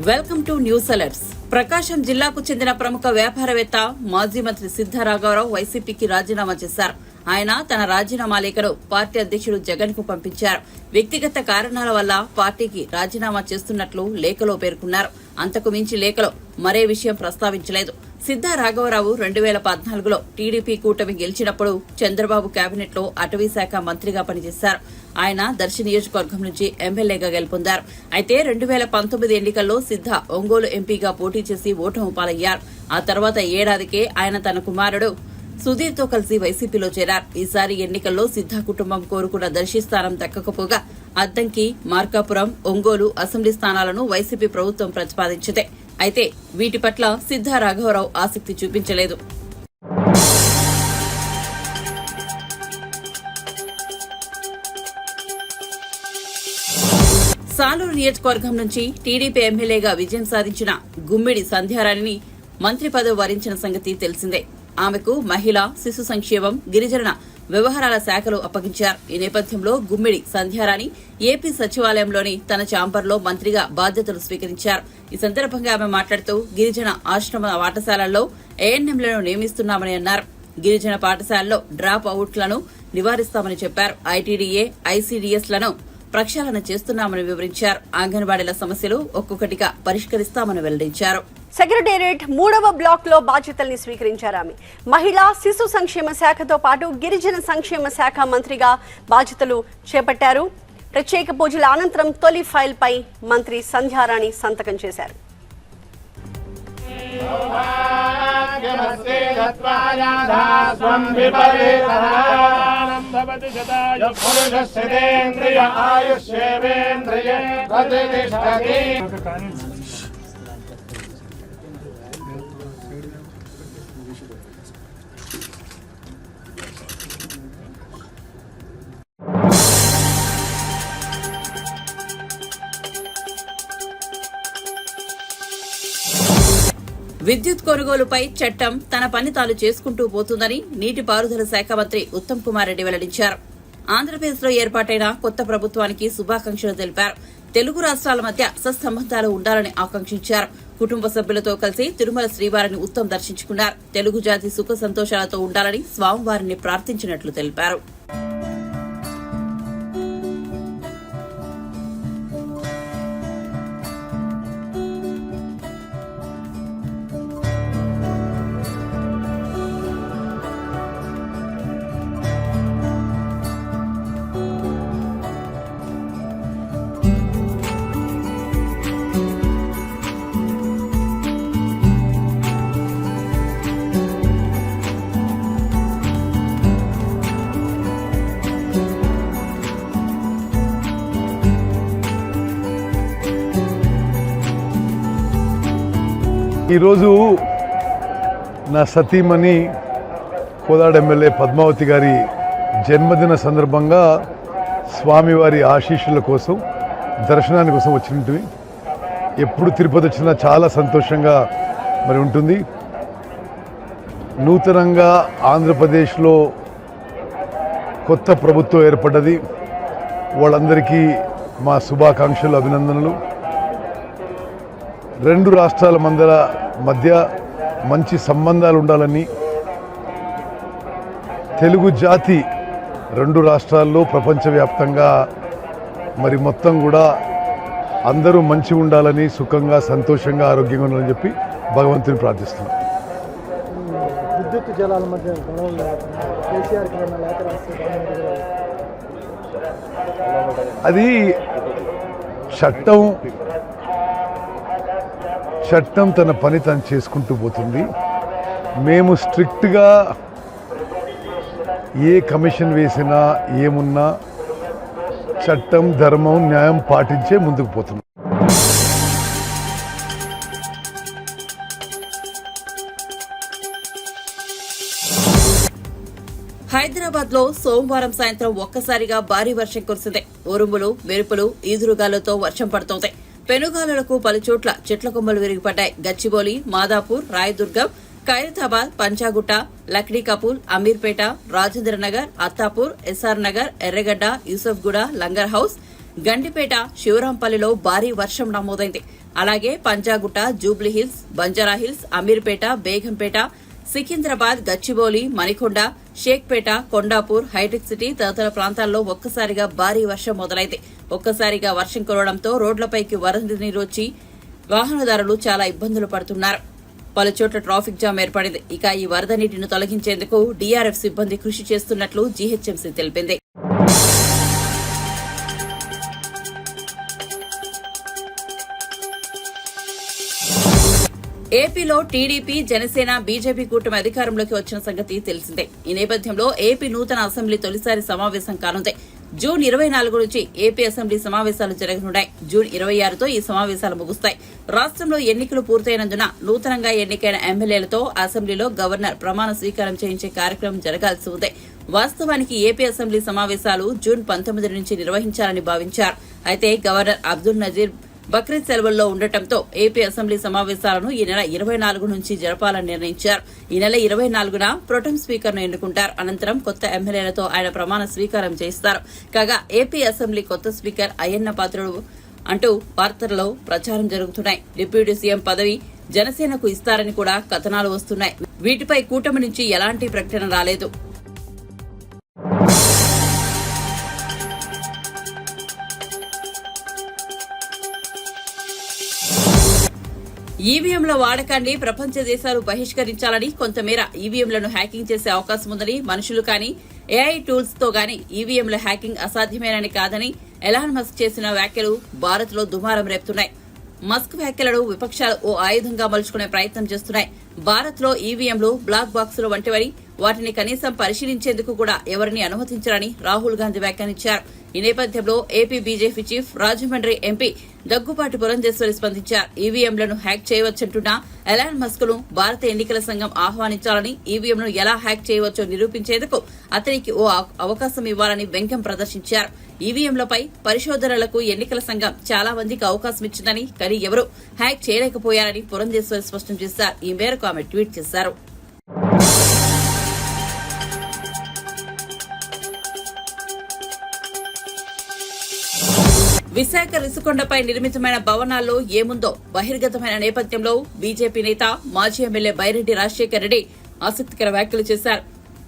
Welcome to news alerts. Prakasam జిల్లాకు చెందిన ప్రముఖ వ్యాపారవేత్త మాజీ మంత్రి సిద్ధా రాఘవరావు వైసీపీకి రాజీనామా చేశారు. ఆయన తన రాజీనామా లేఖను పార్టీ అధ్యక్షుడు జగన్ కు పంపించారు. వ్యక్తిగత కారణాల వల్ల పార్టీకి రాజీనామా చేస్తున్నట్లు లేఖలో పేర్కొన్నారు. అంతకు మించి లేఖలో మరే విషయం ప్రస్తావించలేదు. సిద్ధా రాఘవరావు 2014లో టీడీపీ కూటమి గెలిచినప్పుడు చంద్రబాబు కేబినెట్ లో అటవీ శాఖ మంత్రిగా పనిచేశారు. ఆయన దర్శి నియోజకవర్గం నుంచి ఎమ్మెల్యేగా గెలుపొందారు. అయితే 2019 ఎన్నికల్లో సిద్ధా ఒంగోలు ఎంపీగా పోటీ చేసి ఓటమి పాలయ్యారు. ఆ తర్వాత ఏడాదికే ఆయన తన కుమారుడు సుధీర్ తో కలిసి వైసీపీలో చేరారు. ఈసారి ఎన్నికల్లో సిద్ధా కుటుంబం కోరుకున్న దర్శి స్థానం దక్కకపోగా అద్దంకి, మార్కాపురం, ఒంగోలు అసెంబ్లీ స్థానాలను వైసీపీ ప్రభుత్వం ప్రతిపాదించింది. అయితే వీటి పట్ల సిద్ధా రాఘవరావు ఆసక్తి చూపించలేదు. సాలూరు నియోజకవర్గం నుంచి టీడీపీ ఎమ్మెల్యేగా విజయం సాధించిన గుమ్మిడి సంధ్యారాణిని మంత్రి పదవి వరించిన సంగతి తెలిసిందే. ఆమెకు మహిళా, శిశు సంక్షేమం, గిరిజన వ్యవహారాల శాఖలు అప్పగించారు. ఈ నేపథ్యంలో గుమ్మిడి సంధ్యారాణి ఏపీ సచివాలయంలోని తన ఛాంబర్లో మంత్రిగా బాధ్యతలు స్వీకరించారు. ఈ సందర్భంగా ఆమె మాట్లాడుతూ గిరిజన ఆశ్రమ పాఠశాలల్లో ఏఎన్ఎంలను నియమిస్తున్నామని అన్నారు. గిరిజన పాఠశాలలో డ్రాప్ అవుట్లను నివారిస్తామని చెప్పారు. ఐటీడీఏ, ఐసీడీఎస్ లను ప్రక్షాళన చేస్తున్నామని వివరించారు. అంగన్వాడీల సమస్యలు ఒక్కొక్కటిగా పరిష్కరిస్తామని వెల్లడించారు. సెక్రటేరియట్ 3వ బ్లాక్ లో బాధ్యతల్ని స్వీకరించారు ఆమె. మహిళా, శిశు సంక్షేమ శాఖతో పాటు గిరిజన సంక్షేమ శాఖ మంత్రిగా బాధ్యతలు చేపట్టారు. ప్రత్యేక పూజల అనంతరం తొలి ఫైల్ పై మంత్రి సంధ్యారాణి సంతకం చేశారు. విద్యుత్ కొనుగోలుపై చట్టం తన పని తాను చేసుకుంటూ పోతుందని నీటిపారుదల శాఖ మంత్రి ఉత్తమ్ కుమార్ రెడ్డి వెల్లడించారు. ఆంధ్రప్రదేశ్ లో ఏర్పాటైన కొత్త ప్రభుత్వానికి శుభాకాంక్షలు తెలిపారు. తెలుగు రాష్ట్రాల మధ్య సత్సంబంధాలు ఉండాలని ఆకాంక్షించారు. కుటుంబ సభ్యులతో కలిసి తిరుమల శ్రీవారిని ఉత్తమ్ దర్శించుకున్నారు. తెలుగు జాతి సుఖ సంతోషాలతో ఉండాలని స్వామివారిని ప్రార్థించినట్లు తెలిపారు. ఈరోజు నా సతీమణి కోదాడ ఎమ్మెల్యే పద్మావతి గారి జన్మదిన సందర్భంగా స్వామివారి ఆశీస్సుల కోసం దర్శనాని కోసం వచ్చినట్టు. ఎప్పుడు తిరుపతి వచ్చినా చాలా సంతోషంగా మరి ఉంటుంది. నూతనంగా ఆంధ్రప్రదేశ్లో కొత్త ప్రభుత్వం ఏర్పడ్డది. వాళ్ళందరికీ మా శుభాకాంక్షలు, అభినందనలు. రెండు రాష్ట్రాల మధ్య మంచి సంబంధాలు ఉండాలని, తెలుగు జాతి రెండు రాష్ట్రాల్లో ప్రపంచవ్యాప్తంగా మరి మొత్తం కూడా అందరూ మంచి ఉండాలని, సుఖంగా, సంతోషంగా, ఆరోగ్యంగా ఉండాలని చెప్పి భగవంతుని ప్రార్థిస్తున్నాం. విద్యుత్ జలాల మధ్య అది చట్టం తన పని తను చేసుకుంటూ పోతుంది. మేము స్ట్రిక్ట్గా ఏ కమిషన్ వేసినా ఏమున్నా చట్టం, ధర్మం, న్యాయం పాటించే ముందుకు పోతున్నాం. హైదరాబాద్ లో సోమవారం సాయంత్రం ఒక్కసారిగా భారీ వర్షం కురిసింది. ఉరుములు, మెరుపులు, ఈదురుగాలతో వర్షం పడుతోంది. పెనుగాలులకు పలుచోట్ల చెట్ల కొమ్మలు విరిగిపడ్డాయి. గచ్చిబౌలి, మాదాపూర్, రాయదుర్గం, ఖైరతాబాద్, పంచాగుట్ట, లక్డీకపూల్, అమీర్పేట, రాజేంద్రనగర్, అత్తాపూర్, ఎస్ఆర్ నగర్, ఎర్రగడ్డ, యూసఫ్గూడ, లంగర్ హౌస్, గండిపేట, శివరాంపల్లిలో భారీ వర్షం నమోదైంది. అలాగే పంజాగుట్ట, జూబ్లీహిల్స్, బంజారాహిల్స్, అమీర్పేట, బేగంపేట, సికింద్రాబాద్, గచ్చిబౌలి, మణికొండ, షేక్పేట, కొండాపూర్, హైటెక్ సిటీ తదితర ప్రాంతాల్లో ఒక్కసారిగా భారీ వర్షం మొదలైంది. ఒక్కసారిగా వర్షం కురవడంతో రోడ్లపైకి వరద నీరు వచ్చి వాహనదారులు చాలా ఇబ్బందులు పడుతున్నారు. పలుచోట్ల ట్రాఫిక్ జామ్ ఏర్పడింది. ఇక ఈ వరద నీటిని తొలగించేందుకు డీఆర్ఎఫ్ సిబ్బంది కృషి చేస్తున్నట్లు జీహెచ్ఎంసీ తెలిపింది. ఏపీలో టీడీపీ, జనసేన, బీజేపీ కూటమి అధికారంలోకి వచ్చిన సంగతి తెలిసిందే. ఈ నేపథ్యంలో ఏపీ నూతన అసెంబ్లీ తొలిసారి సమావేశం కానుంది. జూన్ 24 నుంచి ఏపీ అసెంబ్లీ సమావేశాలు జరగనున్నాయి. జూన్ 26తో ఈ సమావేశాలు ముగుస్తాయి. రాష్ట్రంలో ఎన్నికలు పూర్తయినందున నూతనంగా ఎన్నికైన ఎమ్మెల్యేలతో అసెంబ్లీలో గవర్నర్ ప్రమాణ స్వీకారం చేయించే కార్యక్రమం జరగాల్సి ఉంది. వాస్తవానికి ఏపీ అసెంబ్లీ సమావేశాలు జూన్ 19 నుంచి నిర్వహించాలని భావించారు. అయితే గవర్నర్ అబ్దుల్ నజీర్ బక్రీద్ సెలవుల్లో ఉండటంతో ఏపీ అసెంబ్లీ సమావేశాలను ఈ నెల 24 నుంచి జరపాలని నిర్ణయించారు. ఈ నెల 24న ప్రొటెం స్పీకర్ ను ఎన్నుకుంటారు. అనంతరం కొత్త ఎమ్మెల్యేలతో ఆయన ప్రమాణ స్వీకారం చేస్తారు. కాగా ఏపీ అసెంబ్లీ కొత్త స్పీకర్ అయ్యన్న పాత్రుడు అంటూ వార్తల్లో ప్రచారం జరుగుతున్నాయి. డిప్యూటీ సీఎం పదవి జనసేనకు ఇస్తారని కూడా కథనాలు వస్తున్నాయి. వీటిపై కూటమి నుంచి ఎలాంటి ప్రకటన రాలేదు. ఈవీఎంల వాడకాన్ని ప్రపంచ దేశాలు బహిష్కరించాలని, కొంతమేర ఈవీఎంలను హ్యాకింగ్ చేసే అవకాశం ఉందని, మనుషులు కానీ ఏఐ టూల్స్ తో గానీ ఈవీఎంల హ్యాకింగ్ అసాధ్యమేనని కాదని ఎలాన్ మస్క్ చేసిన వ్యాఖ్యలు భారత్ లో దుమారం రేపుతున్నాయి. మస్క్ వ్యాఖ్యలను విపక్షాలు ఓ ఆయుధంగా మలుచుకునే ప్రయత్నం చేస్తున్నాయి. భారత్ లో ఈవీఎంలు బ్లాక్ బాక్సులు వంటివని, వాటిని కనీసం పరిశీలించేందుకు కూడా ఎవరిని అనుమతించారని రాహుల్ గాంధీ వ్యాఖ్యానించారు. ఈ నేపథ్యంలో AP BJP chief, Rajahmundry MP Daggubati Purandeswari స్పందించారు. ఈవీఎంలను హ్యాక్ చేయవచ్చంటున్న ఎలాన్ మస్క్ ను భారత ఎన్నికల సంఘం ఆహ్వానించాలని, ఈవీఎంలను ఎలా హ్యాక్ చేయవచ్చో నిరూపించేందుకు అతనికి ఓ అవకాశం ఇవ్వాలని వ్యంగ్యం ప్రదర్శించారు. ఈవీఎంలపై పరిశోధనలకు ఎన్నికల సంఘం చాలా మందికి అవకాశం ఇచ్చిందని, కానీ ఎవరూ హ్యాక్ చేయలేకపోయారని పురంధేశ్వరి స్పష్టం చేశారు. ఈ మేరకు ఆమె ట్వీట్ చేశారు. విశాఖ రిషికొండపై నిర్మితమైన భవనాల్లో ఏముందో బహిర్గతమైన నేపథ్యంలో బీజేపీ నేత, మాజీ ఎమ్మెల్యే బైరెడ్డి రాజశేఖర్ రెడ్డి ఆసక్తికర వ్యాఖ్యలు చేశారు.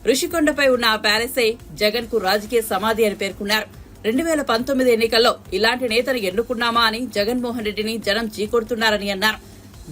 రిషికొండపై ఉన్న ఆ ప్యాలెసే జగన్ కు రాజకీయ సమాధి అని పేర్కొన్నారు. 2019 ఎన్నికల్లో ఇలాంటి నేతను ఎన్నుకున్నామా అని జగన్మోహన్ రెడ్డిని జనం చీకొడుతున్నారని అన్నారు.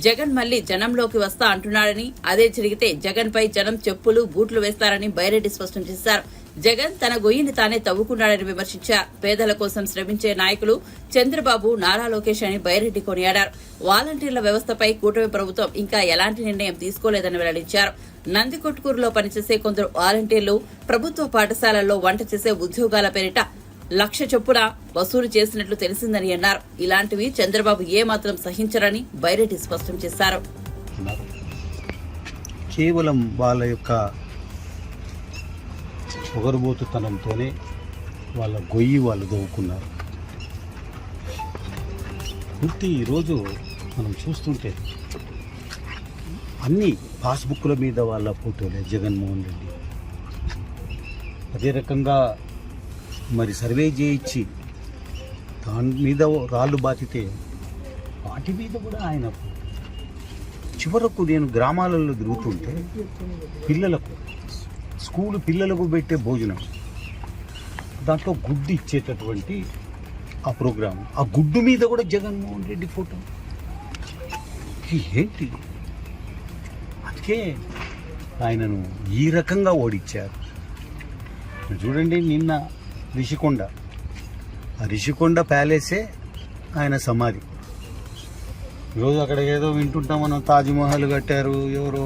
జగన్ మళ్లీ జనంలోకి వస్తా అంటున్నాడని, అదే జరిగితే జగన్ పై జనం చెప్పులు, బూట్లు వేస్తారని బైరెడ్డి స్పష్టం చేశారు. జగన్ తన గొయ్యిని తానే తవ్వుకున్నాడని విమర్శించారు. పేదల కోసం శ్రమించే నాయకులు చంద్రబాబు, నారా లోకేష్ అని బైరెడ్డి కొనియాడారు. వాలంటీర్ల వ్యవస్థపై కూటమి ప్రభుత్వం ఇంకా ఎలాంటి నిర్ణయం తీసుకోలేదని వెల్లడించారు. నందికొట్కూరులో పనిచేసే కొందరు వాలంటీర్లు ప్రభుత్వ పాఠశాలల్లో వంట చేసే ఉద్యోగాల పేరిట 1,00,000 చొప్పున వసూలు చేసినట్లు తెలిసిందని అన్నారు. ఇలాంటివి చంద్రబాబు ఏమాత్రం సహించరని బైరెడ్డి స్పష్టం చేశారు. కేవలం వాళ్ళ యొక్క పొగరుబోతుతనంతోనే వాళ్ళ గొయ్యి వాళ్ళు దవ్వుకున్నారు. పూర్తి ఈరోజు మనం చూస్తుంటే అన్ని పాస్బుక్ల మీద వాళ్ళ ఫోటోలే జగన్మోహన్ రెడ్డి. అదే రకంగా మరి సర్వే చేయించి దాని మీద రాళ్ళు బాతితే వాటి మీద కూడా ఆయన చివరకు నేను గ్రామాలలో తిరుగుతుంటే పిల్లలకు స్కూల్ పిల్లలకు పెట్టే భోజనం దాంట్లో గుడ్డు ఇచ్చేటటువంటి ఆ ప్రోగ్రాం, ఆ గుడ్డు మీద కూడా జగన్మోహన్ రెడ్డి ఫోటో. ఏంటి? అందుకే ఆయనను ఈ రకంగా ఓడించారు. చూడండి, నిన్న రిషికొండ, ఆ రిషికొండ ప్యాలెసే ఆయన సమాధి. ఈరోజు అక్కడ ఏదో వింటుంటాం మనం, తాజ్మహల్ కట్టారు, ఎవరో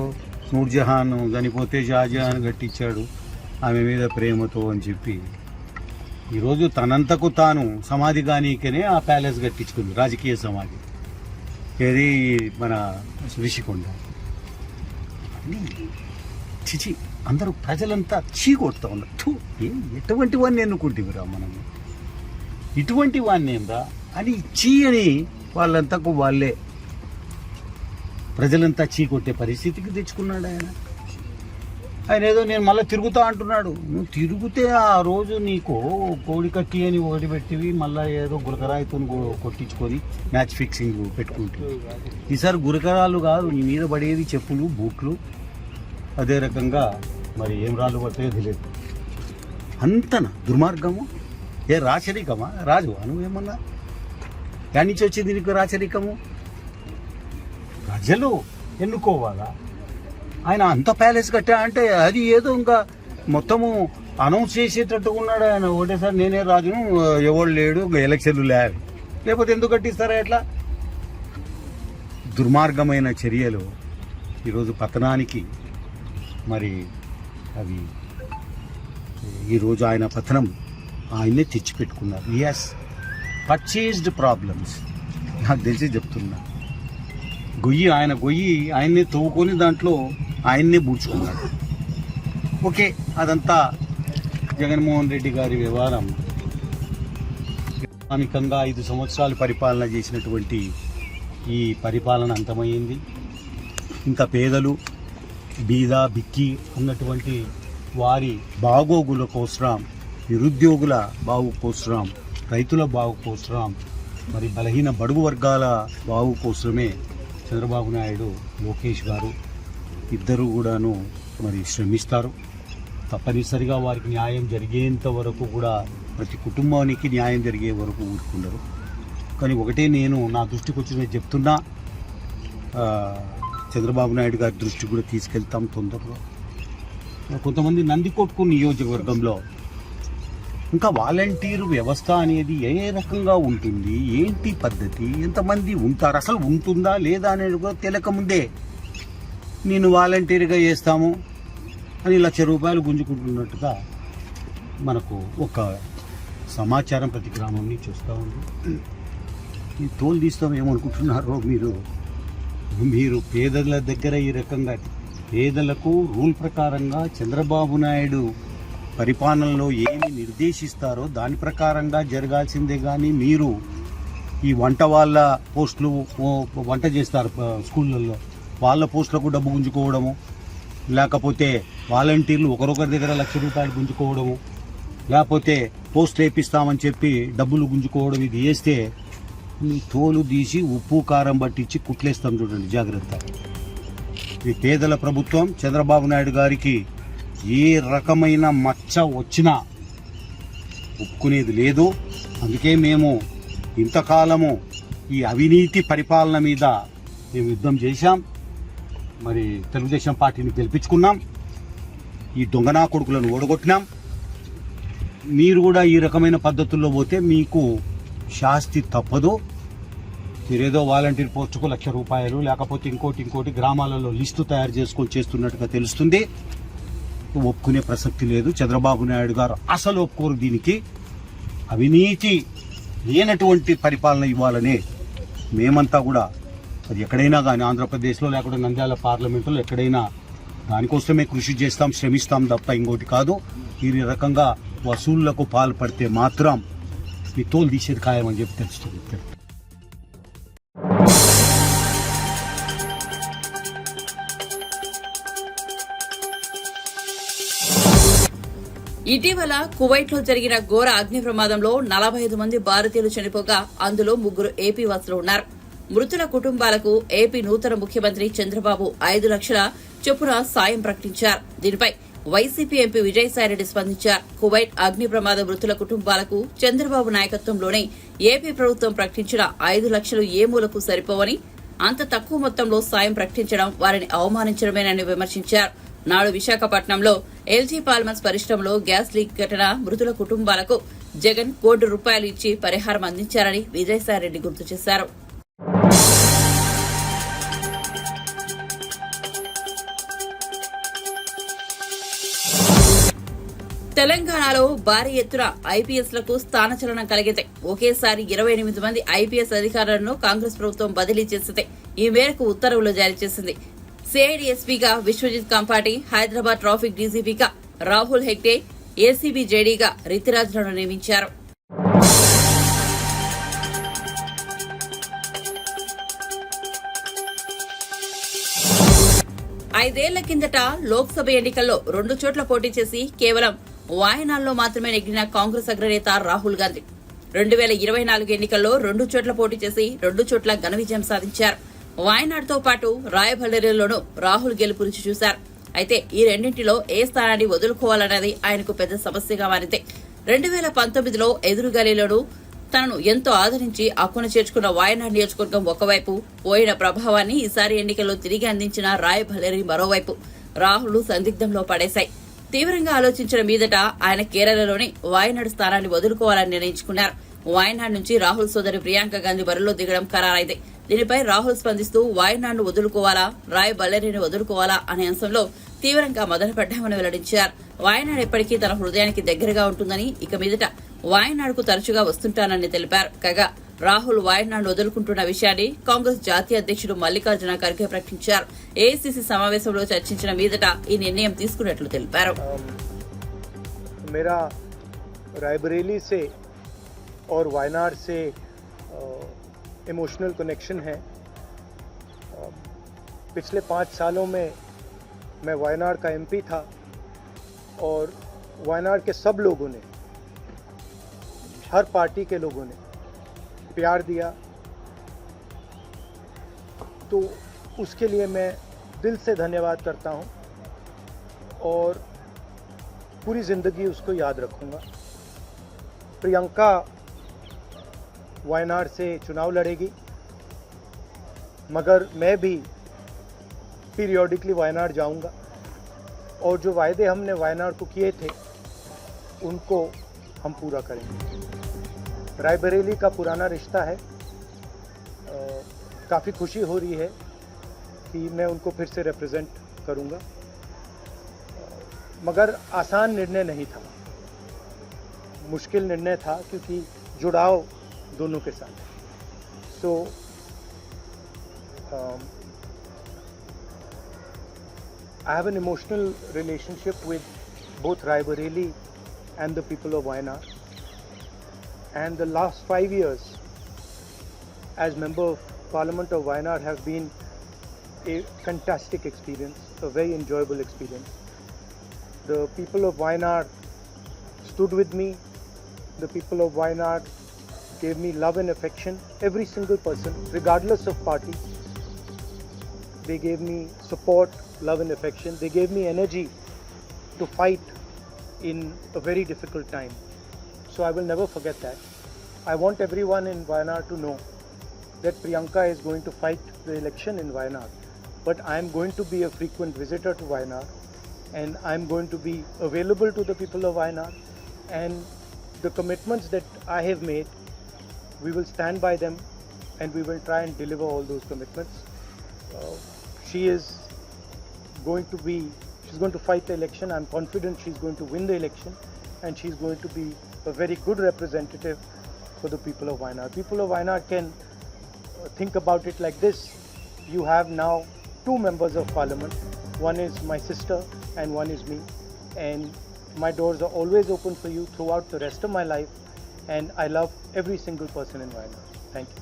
నూర్జహాన్ చనిపోతే షాజహాన్ కట్టించాడు ఆమె మీద ప్రేమతో అని చెప్పి. ఈరోజు తనంతకు తాను సమాధి కానీకనే ఆ ప్యాలెస్ కట్టించుకుంది, రాజకీయ సమాధి. ఏది మన రిషికొండ. చిచి, అందరూ ప్రజలంతా చీకొడతా ఉన్నారు. ఎటువంటి వాడిని ఎన్నుకుంటేవిరా మనము, ఇటువంటి వాడిని ఏంరా అని అని వాళ్ళంతకు వాళ్ళే ప్రజలంతా చీకొట్టే పరిస్థితికి తెచ్చుకున్నాడు ఆయన. ఆయన ఏదో నేను మళ్ళీ తిరుగుతా అంటున్నాడు. నువ్వు తిరుగుతే ఆ రోజు నీకు కోడి కట్టి అని ఒకటి పెట్టివి, మళ్ళీ ఏదో గురకరాయితో కొట్టించుకొని మ్యాచ్ ఫిక్సింగ్ పెట్టుకుంటుంది. ఈసారి గురకరాలు కాదు, నీ మీద పడేది చెప్పులు, బూట్లు. అదే రకంగా మరి ఏం రాళ్ళు పడతాయో తెలియదు. అంతనా దుర్మార్గము? ఏ రాచరికమా? రాజు నువ్వేమన్నా దాని నుంచి వచ్చింది నీకు రాచరికము? ప్రజలు ఎన్నుకోవాలా? ఆయన అంత ప్యాలెస్ కట్టా అంటే అది ఏదో ఇంకా మొత్తము అనౌన్స్ చేసేటట్టుగా ఉన్నాడు ఆయన. ఒకటేసారి నేనే రాజును, ఎవడు లేడు, ఎలక్షన్లు లేవు, లేకపోతే ఎందుకు కట్టిస్తారా? ఎట్లా దుర్మార్గమైన చర్యలు ఈరోజు పతనానికి మరి అవి ఈరోజు ఆయన పతనం ఆయన్నే తెచ్చిపెట్టుకున్నారు. Yes, purchased problems. నాకు తెలిసి చెప్తున్నా, గొయ్యి ఆయన్నే తవ్వుకొని దాంట్లో ఆయన్నే పూడ్చుకున్నాడు. ఓకే, అదంతా జగన్మోహన్ రెడ్డి గారి వ్యవహారం. ప్రాథమికంగా 5 సంవత్సరాలు పరిపాలన చేసినటువంటి ఈ పరిపాలన అంతమైంది. ఇంకా పేదలు, బీద, బిక్కి ఉన్నటువంటి వారి బాగోగుల కోసరం, నిరుద్యోగుల బాగు కోసరం, రైతుల బాగు కోసరం, మరి బలహీన బడుగు వర్గాల బాగు కోసమే చంద్రబాబు నాయుడు, లోకేష్ గారు ఇద్దరు కూడాను మరి శ్రమిస్తారు. తప్పనిసరిగా వారికి న్యాయం జరిగేంత వరకు కూడా, ప్రతి కుటుంబానికి న్యాయం జరిగే వరకు ఊరుకుండరు. కానీ ఒకటే నేను నా దృష్టికి వచ్చిన చెప్తున్నా, చంద్రబాబు నాయుడు గారి దృష్టి కూడా తీసుకెళ్తాం తొందరలో. కొంతమంది నందికొట్కు నియోజకవర్గంలో ఇంకా వాలంటీర్ వ్యవస్థ అనేది ఏ రకంగా ఉంటుంది, ఏంటి పద్ధతి, ఎంతమంది ఉంటారు, అసలు ఉంటుందా లేదా అనేది కూడా తెలియకముందే నేను వాలంటీర్గా చేస్తాము అని ₹1,00,000 గుంజుకుంటున్నట్టుగా మనకు ఒక సమాచారం ప్రతి గ్రామం నుంచి వస్తూ ఉంది. ఈ తోలు తీస్తాం ఏమనుకుంటున్నారో మీరు పేదల దగ్గర ఈ రకంగా, పేదలకు రూల్ ప్రకారంగా చంద్రబాబు నాయుడు పరిపాలనలో ఏమి నిర్దేశిస్తారో దాని ప్రకారంగా జరగాల్సిందే. కానీ మీరు ఈ వాళ్ళ పోస్టులు, వంట చేస్తారు స్కూళ్ళల్లో, వాళ్ళ పోస్టులకు డబ్బు గుంజుకోవడము, లేకపోతే వాలంటీర్లు ఒకరొకరి దగ్గర ₹1,00,000 గుంజుకోవడము, లేకపోతే పోస్ట్ వేపిస్తామని చెప్పి డబ్బులు గుంజుకోవడం, ఇది చేస్తే మీ తోలు తీసి ఉప్పు కారం పట్టించి కుట్లేస్తాం. చూడండి, జాగ్రత్త. ఈ పేదల ప్రభుత్వం చంద్రబాబు నాయుడు గారికి ఏ రకమైన మచ్చ వచ్చినా ఒప్పుకునేది లేదు. అందుకే మేము ఇంతకాలము ఈ అవినీతి పరిపాలన మీద మేము యుద్ధం చేశాం. మరి తెలుగుదేశం పార్టీని గెలిపించుకున్నాం, ఈ దొంగనా కొడుకులను ఓడగొట్టినాం. మీరు కూడా ఈ రకమైన పద్ధతుల్లో పోతే మీకు శాస్తి తప్పదు. మీరేదో వాలంటీర్ పోస్టుకు ₹1,00,000 లేకపోతే ఇంకోటి గ్రామాలలో లిస్టు తయారు చేసుకొని చేస్తున్నట్టుగా తెలుస్తుంది. ఒప్పుకునే ప్రసక్తి లేదు. చంద్రబాబు నాయుడు గారు అసలు ఒప్పుకోరు దీనికి. అవినీతి లేనటువంటి పరిపాలన ఇవ్వాలనే మేమంతా కూడా, అది ఎక్కడైనా కానీ ఆంధ్రప్రదేశ్లో లేకపోతే నంద్యాల పార్లమెంటులో ఎక్కడైనా దానికోసమే కృషి చేస్తాం, శ్రమిస్తాం తప్ప ఇంకోటి కాదు. ఈ రకంగా వసూళ్లకు పాల్పడితే మాత్రం మీ తోలు తీసేది ఖాయమని చెప్పి తెలుస్తుంది. ఇటీవల కువైట్ లో జరిగిన ఘోర అగ్ని ప్రమాదంలో 45 మంది భారతీయులు చనిపోగా అందులో 3 ఏపీ వాసులు ఉన్నారు. మృతుల కుటుంబాలకు ఏపీ నూతన ముఖ్యమంత్రి చంద్రబాబు 5 లక్షల చొప్పున సాయం ప్రకటించారు. దీనిపై వైసీపీ ఎంపీ విజయసాయిరెడ్డి స్పందించారు. కువైట్ అగ్ని ప్రమాద మృతుల కుటుంబాలకు చంద్రబాబు నాయకత్వంలోనే ఏపీ ప్రభుత్వం ప్రకటించిన 5 లక్షలు ఏ మూలకు సరిపోవని, అంత తక్కువ మొత్తంలో సాయం ప్రకటించడం వారిని అవమానించడమేనని విమర్శించారు. నాడు విశాఖపట్నంలో ఎల్జీ పాల్మర్స్ పరిశ్రమలో గ్యాస్ లీక్ ఘటన మృతుల కుటుంబాలకు జగన్ ₹1 కోటి ఇచ్చి పరిహారం అందించారని విజయసాయిరెడ్డి గుర్తు చేశారు. తెలంగాణలో భారీ ఎత్తున ఐపీఎస్లకు స్థానచలనం కలిగింది. ఒకేసారి 28 మంది ఐపీఎస్ అధికారులను కాంగ్రెస్ ప్రభుత్వం బదిలీ చేసింది. ఈ మేరకు ఉత్తర్వులు జారీ చేసింది. సిఐడి ఎస్పీగా విశ్వజిత్ కంపాటి, హైదరాబాద్ ట్రాఫిక్ డీజీపీగా రాహుల్ హెగ్డే, ఏసీబీ జేడీగా రితిరాజ్లను నియమించారు. ఐదేళ్ల కిందట లోక్సభ ఎన్నికల్లో 2 చోట్ల పోటీ చేసి కేవలం వాయనాడ్లో మాత్రమే నెగ్గిన కాంగ్రెస్ అగ్రనేత రాహుల్ గాంధీ 2024 ఎన్నికల్లో 2 చోట్ల పోటీ చేసి 2 చోట్ల ఘన విజయం సాధించారు. వాయనాడ్తో పాటు రాయబరేలీలోనూ రాహుల్ గెలుపు రుచి చూశారు. అయితే ఈ రెండింటిలో ఏ స్థానాన్ని వదులుకోవాలన్నది ఆయనకు పెద్ద సమస్యగా మారింది. 2019లో ఎదురుగాలిలోనూ తనను ఎంతో ఆదరించి అక్కున చేర్చుకున్న వాయనాడ్ నియోజకవర్గం ఒకవైపు, పోయిన ప్రభావాన్ని ఈసారి ఎన్నికల్లో తిరిగి అందించిన రాయబరేలీ మరోవైపు రాహుల్ సందిగ్ధంలో పడేశాయి. తీవ్రంగా ఆలోచించిన మీదట ఆయన కేరళలోని వాయనాడ్ స్థానాన్ని వదులుకోవాలని నిర్ణయించుకున్నారు. వాయనాడ్ నుంచి రాహుల్ సోదరి ప్రియాంక గాంధీ బరిలో దిగడం ఖరారైంది. దీనిపై రాహుల్ స్పందిస్తూ వాయనాడ్ను వదులుకోవాలా, రాయబరేలీని వదులుకోవాలా అనే అంశంలో తీవ్రంగా మొదలుపెట్టామని వెల్లడించారు. వాయనాడ్ ఎప్పటికీ తన హృదయానికి దగ్గరగా ఉంటుందని, ఇక మీదట వాయనాడ్కు తరచుగా వస్తుంటానని తెలిపారు. కాగా రాహుల్ వాయనాడ్ను వదులుకుంటున్న విషయాన్ని కాంగ్రెస్ జాతీయ అధ్యక్షుడు మల్లికార్జున ఖర్గే ప్రకటించారు. ఏఐసీసీ సమావేశంలో చర్చించిన మీదట ఈ నిర్ణయం తీసుకున్నట్లు తెలిపారు. मेरा रायबरेली से और वायनाड से इमोशनल कनेक्शन है. पिछले 5 सालों में मैं वायनाड का एमपी था और वायनाड के सब लोगों ने, हर पार्टी के लोगों ने प्यार दिया, तो उसके लिए मैं दिल से धन्यवाद करता हूँ और पूरी ज़िंदगी उसको याद रखूँगा. प्रियंका वायनाड से चुनाव लड़ेगी, मगर मैं भी पीरियोडिकली वायनाड जाऊंगा और जो वायदे हमने वायनाड को किए थे उनको हम पूरा करेंगे. रायबरेली का पुराना रिश्ता है, काफ़ी खुशी हो रही है कि मैं उनको फिर से रिप्रेजेंट करूंगा, मगर आसान निर्णय नहीं था, मुश्किल निर्णय था क्योंकि जुड़ाव दोनों के साथ. सो I have an emotional relationship with both Raebareli and the people of Wayanad, and the last 5 years as member of Parliament of Wayanad have been a fantastic experience, a very enjoyable experience. The people of Wayanad stood with me. The people of Wayanad gave me love and affection. Every single person, regardless of party, they gave me support, love and affection. They gave me energy to fight in a very difficult time. So I will never forget that. I want everyone in Wayanad to know that Priyanka is going to fight the election in Wayanad. But I am going to be a frequent visitor to Wayanad, and I am going to be available to the people of Wayanad. And the commitments that I have made, we will stand by them and we will try and deliver all those commitments. She's going to fight the election. I'm confident she's going to win the election, and she's going to be a very good representative for the people of Wayanad. People of Wayanad can think about it like this. You have now 2 members of parliament. One is my sister and one is me, and my doors are always open for you throughout the rest of my life, and I love every single person in Wayanad. Thank you.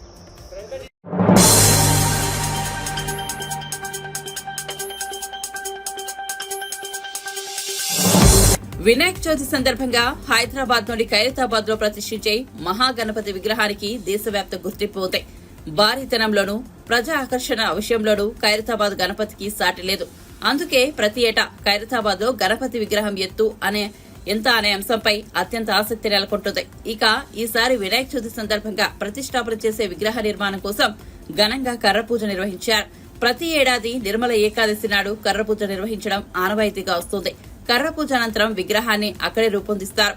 Vinayaka Chavithi సందర్భంగా హైదరాబాద్ లోని ఖైరతాబాద్ లో ప్రతిష్ఠించే మహాగణపతి విగ్రహానికి దేశవ్యాప్త గుర్తింపు ఉంది. భారీతనంలోనూ ప్రజా ఆకర్షణ విషయంలోనూ ఖైరతాబాద్ గణపతికి సాటి లేదు. అందుకే ప్రతి ఏటా ఖైరతాబాద్ లో గణపతి విగ్రహం ఎంత అనే అంశంపై అత్యంత ఆసక్తి నెలకొంటుంది. ఇక ఈసారి వినాయక చవితి సందర్భంగా ప్రతిష్టాపన చేసే విగ్రహ నిర్మాణం కోసం ఘనంగా కర్రపూజ నిర్వహించారు. ప్రతి ఏడాది నిర్మల ఏకాదశి నాడు కర్రపూజ నిర్వహించడం ఆనవాయితీగా వస్తుంది. కర్రపూజ అనంతరం విగ్రహాన్ని అక్కడే రూపొందిస్తారు.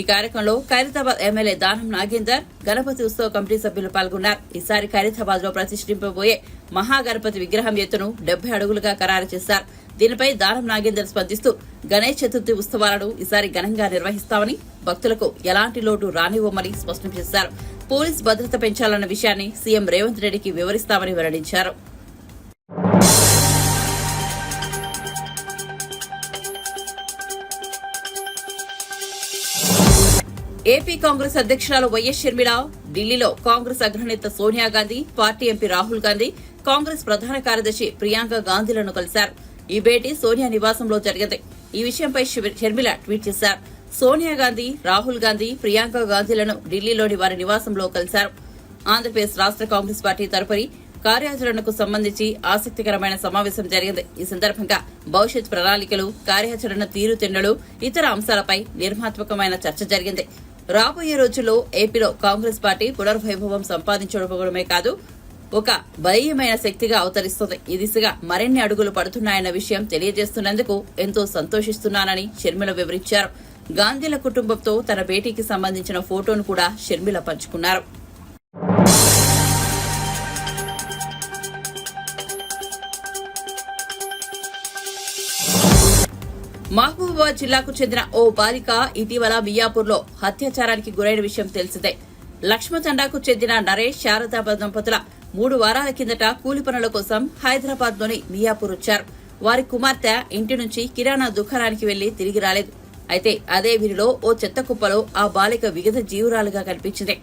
ఈ కార్యక్రమంలో ఖైరతాబాద్ ఎమ్మెల్యే దానం నాగేందర్, గణపతి ఉత్సవ కమిటీ సభ్యులు పాల్గొన్నారు. ఈసారి ఖైరతాబాద్ లో ప్రతిష్ఠింపబోయే మహాగణపతి విగ్రహం ఎత్తును 70 అడుగులుగా ఖరారు చేశారు. దీనిపై దానం నాగేందర్ స్పందిస్తూ గణేష్ చతుర్థి ఉత్సవాలను ఈసారి ఘనంగా నిర్వహిస్తామని, భక్తులకు ఎలాంటి లోటు రానివ్వమని స్పష్టం చేశారు. పోలీస్ భద్రత పెంచాలన్న విషయాన్ని సీఎం రేవంత్ రెడ్డికి వివరిస్తామని వెల్లడించారు. ఏపీ కాంగ్రెస్ అధ్యక్షురాలు వైఎస్ షర్మిల ఢిల్లీలో కాంగ్రెస్ అగ్రనేత సోనియా గాంధీ, పార్టీ ఎంపీ రాహుల్ గాంధీ, కాంగ్రెస్ ప్రధాన కార్యదర్శి ప్రియాంక గాంధీలను కలిశారు. ఈ భేటీ సోనియా నివాసంలో జరిగింది. ఈ విషయంపై షర్మిల ట్వీట్ చేశారు. సోనియా గాంధీ, రాహుల్ గాంధీ, ప్రియాంక గాంధీలను ఢిల్లీలోని వారి నివాసంలో కలిశారు. ఆంధ్రప్రదేశ్ రాష్ట్ర కాంగ్రెస్ పార్టీ తరపున కార్యాచరణకు సంబంధించి ఆసక్తికరమైన సమావేశం జరిగింది. ఈ సందర్భంగా భవిష్యత్ ప్రణాళికలు, కార్యాచరణ తీరుతెన్నులు, ఇతర అంశాలపై నిర్మాత్మకమైన చర్చ జరిగింది. రాబోయే రోజుల్లో ఏపీలో కాంగ్రెస్ పార్టీ పునర్వైభవం సంపాదించడమే కాదు, ఒక బలీయమైన శక్తిగా అవతరిస్తుంది. ఈ దిశగా మరిన్ని అడుగులు పడుతున్నాయన్న విషయం తెలియజేస్తున్నందుకు ఎంతో సంతోషిస్తున్నానని షర్మిల వివరించారు. గాంధీల కుటుంబంతో తన భేటీకి సంబంధించిన ఫోటోను కూడా షర్మిల పంచుకున్నారు. మహబూబాబాద్ జిల్లాకు చెందిన ఓ బాలిక ఇటీవల మియాపూర్లో అత్యాచారానికి గురైన విషయం తెలిసిందే. లక్ష్మతండాకు చెందిన నరేష్, శారదా దంపతుల 3 వారాల కిందట కూలి పనుల కోసం హైదరాబాద్లోని మియాపూర్ వచ్చారు. వారి కుమార్తె ఇంటి నుంచి కిరాణా దుకాణానికి వెళ్లి తిరిగి రాలేదు. అయితే అదే వీరిలో ఓ చెత్త కుప్పలో ఆ బాలిక విగత జీవురాలుగా కనిపించింది.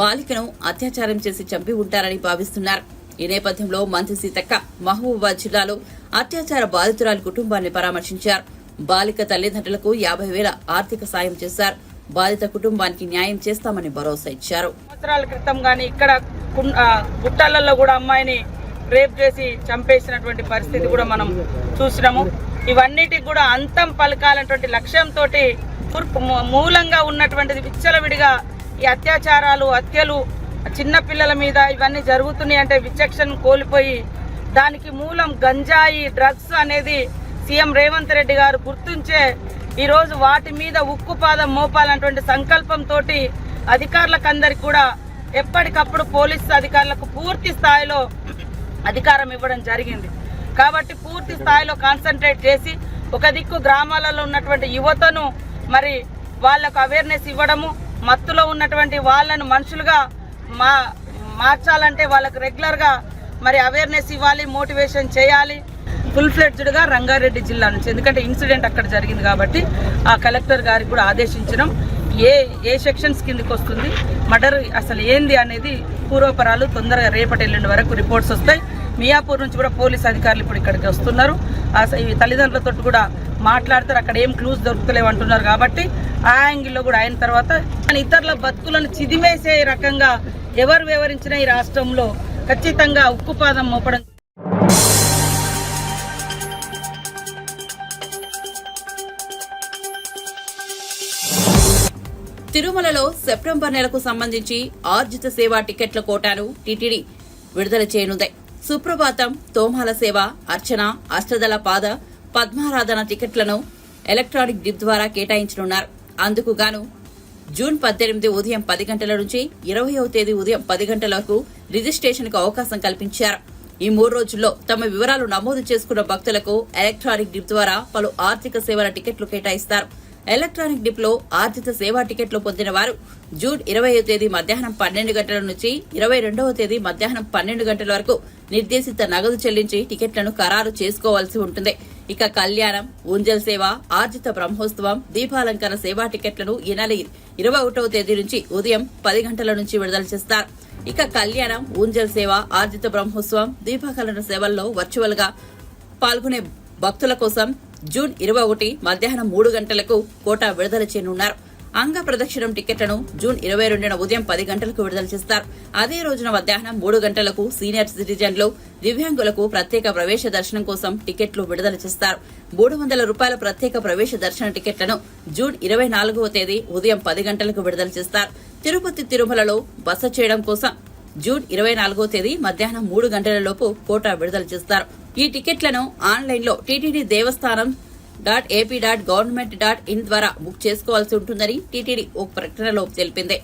బాలికను అత్యాచారం చేసి చంపి ఉంటారని భావిస్తున్నారు. ఈ నేపథ్యంలో మంత్రి సీతక్క మహబూబాబాద్ జిల్లాలో అత్యాచార బాధితురాలి కుటుంబాన్ని పరామర్శించారు. బాలిక తల్లిదండ్రులకు 50,000 ఆర్థిక సాయం చేశారు. బాధిత కుటుంబానికి న్యాయం చేస్తామని భరోసా ఇచ్చారు. సంవత్సరాల క్రితం గానీ ఇక్కడ గుట్టాలలో కూడా అమ్మాయిని రేప్ చేసి చంపేసినటువంటి పరిస్థితి కూడా మనం చూసినాము. ఇవన్నిటికి కూడా అంతం పలకాలన్నటువంటి లక్ష్యంతో మూలంగా ఉన్నటువంటిది విచ్చలవిడిగా ఈ అత్యాచారాలు, హత్యలు చిన్న పిల్లల మీద ఇవన్నీ జరుగుతున్నాయి అంటే విచక్షణ కోల్పోయి దానికి మూలం గంజాయి, డ్రగ్స్ అనేది సీఎం రేవంత్ రెడ్డి గారు గుర్తించే ఈరోజు వాటి మీద ఉక్కుపాదం మోపాలన్నటువంటి సంకల్పంతో అధికారులకు అందరికి కూడా ఎప్పటికప్పుడు పోలీసు అధికారులకు పూర్తి స్థాయిలో అధికారం ఇవ్వడం జరిగింది. కాబట్టి పూర్తి స్థాయిలో కాన్సన్ట్రేట్ చేసి ఒక దిక్కు గ్రామాలలో ఉన్నటువంటి యువతను మరి వాళ్లకు అవేర్నెస్ ఇవ్వడము, మత్తులో ఉన్నటువంటి వాళ్ళను మనుషులుగా మార్చాలంటే వాళ్ళకు రెగ్యులర్గా మరి అవేర్నెస్ ఇవ్వాలి, మోటివేషన్ చేయాలి. ఫుల్ ఫ్లెడ్జ్డ్గా రంగారెడ్డి జిల్లా నుంచి, ఎందుకంటే ఇన్సిడెంట్ అక్కడ జరిగింది కాబట్టి ఆ కలెక్టర్ గారికి కూడా ఆదేశించడం, ఏ సెక్షన్స్ కిందకి వస్తుంది, మర్డర్ అసలు ఏంది అనేది పూర్వపరాలు తొందరగా రేపటి ఎల్లుండి వరకు రిపోర్ట్స్ వస్తాయి. మియాపూర్ నుంచి కూడా పోలీస్ అధికారులు ఇప్పుడు ఇక్కడికి వస్తున్నారు. ఈ తల్లిదండ్రులతో కూడా మాట్లాడతారు. అక్కడ ఏం క్లూస్ దొరుకుతలేవు అంటున్నారు కాబట్టి ఆ యాంగిల్లో కూడా అయిన తర్వాత ఇతరుల బతుకులను చిదిమేసే రకంగా ఎవరు వివరించినా ఈ రాష్ట్రంలో ఖచ్చితంగా ఉక్కుపాదం మోపడం. తిరుమలలో సెప్టెంబర్ నెలకు సంబంధించి ఆర్జిత సేవా టికెట్ల కోటాను టీటీడీ విడుదల చేయనుంది. సుప్రభాతం, తోమాల సేవ, అర్చన, అష్టదళ పాద, పద్మారాధన టికెట్లను ఎలక్ట్రానిక్ డిప్ ద్వారా కేటాయించనున్నారు. అందుకు గాను జూన్ 18 ఉదయం 10 గంటల నుంచి 20వ తేదీ ఉదయం 10 గంటల వరకు రిజిస్ట్రేషన్కు అవకాశం కల్పించారు. ఈ 3 రోజుల్లో తమ వివరాలు నమోదు చేసుకున్న భక్తులకు ఎలక్ట్రానిక్ డిప్ ద్వారా పలు ఆర్థిక సేవల టికెట్లు కేటాయిస్తారు. ఎలక్ట్రానిక్ డిప్ లో ఆర్జిత సేవా టికెట్లు పొందిన వారు జూన్ 20వ తేదీ మధ్యాహ్నం 12 గంటల నుంచి 22వ తేదీ మధ్యాహ్నం 12 గంటల వరకు నిర్దేశిత నగదు చెల్లించి టికెట్లను ఖరారు చేసుకోవాల్సి ఉంటుంది. ఇక కళ్యాణం, ఊంజల్ సేవ, ఆర్జిత బ్రహ్మోత్సవం, దీపాలంకరణ సేవా టికెట్లను ఈ నెల 21వ తేదీ నుంచి ఉదయం 10 గంటల నుంచి విడుదల చేస్తారు. ఇక కళ్యాణం, ఊంజల్ సేవ, ఆర్జిత బ్రహ్మోత్సవం, దీపాలంకరణ సేవల్లో వర్చువల్ గా పాల్గొనే భక్తుల కోసం జూన్ 21 మధ్యాహ్నం 3 గంటలకు కోటా విడుదల చేయనున్నారు. అంగ ప్రదక్షిణం టికెట్లను జూన్ 22న ఉదయం 10 గంటలకు విడుదల చేస్తారు. అదే రోజున మధ్యాహ్నం 3 గంటలకు సీనియర్ సిటిజన్లు, దివ్యాంగులకు ప్రత్యేక ప్రవేశ దర్శనం కోసం టికెట్లు విడుదల చేస్తారు. 300 రూపాయల ప్రత్యేక ప్రవేశ దర్శన టికెట్లను జూన్ 24వ తేదీ ఉదయం 10 గంటలకు విడుదల చేస్తారు. తిరుపతి, తిరుమలలో బస చేయడం కోసం జూన్ 24వ తేదీ మధ్యాహ్నం 3 గంటలలోపు కోటా విడుదల చేస్తారు. ఈ టికెట్లను ఆన్లైన్లో టీటీడీ దేవస్థానం .ap.government.in ద్వారా బుక్ చేసుకోవాల్సి ఉంటుందని టీటీడీ ఒక ప్రకటనలో తెలిపింది.